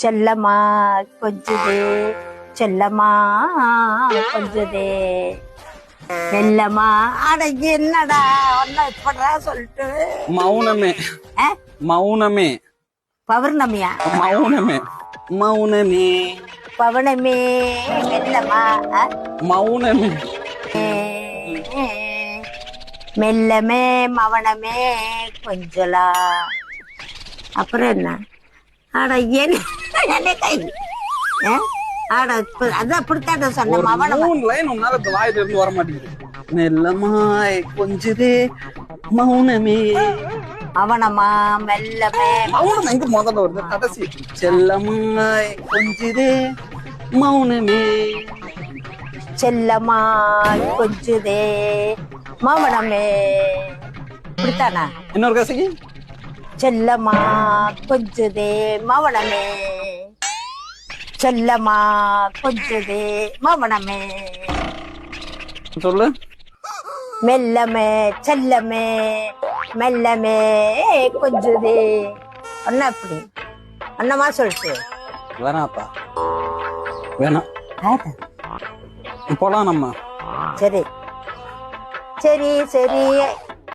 செல்லம்மா கொஞ்சுதே செல்லம்மா கொஞ்சுதே மெல்லம்மா. அட என்னடா ஒன்ன இப்படா சொல்லிட்டு மௌனமே மௌனமே பௌர்ணமியா மௌனமே மௌனமே பவனமே மெல்லம்மா மௌனமே மெல்லமே மவனமே கொஞ்சலா. அப்புறம் என்ன ஆட என்ன கை ஆட அது அப்படித்தான் சொன்ன மவனம். 3 லைன் உன்னால இந்த வாயில இருந்து வர மாட்டேங்குது. மெல்லமாய் கொஞ்சுதே மௌனமே அவனமா மெல்லமே மௌனம் எங்க முதல்ல வருது கடைசி. செல்லமாய் கொஞ்சுதே மௌனமே செல்லமா கொஞ்சுதே மவனமே. இப்படித்தானா? இன்னொரு கசகி. செல்லமா கொஞ்சுதே மவனமே செல்லமா கொஞ்சுதே மவனமே. சொல்லு. மெல்லமே செல்லமே மெல்லமே கொஞ்சுதே. அண்ணா அப்படி அண்ணமா சொல்லிட்டு வேணாப்பா வேணாம் போலாம் நம்ம. சரி சரி சரி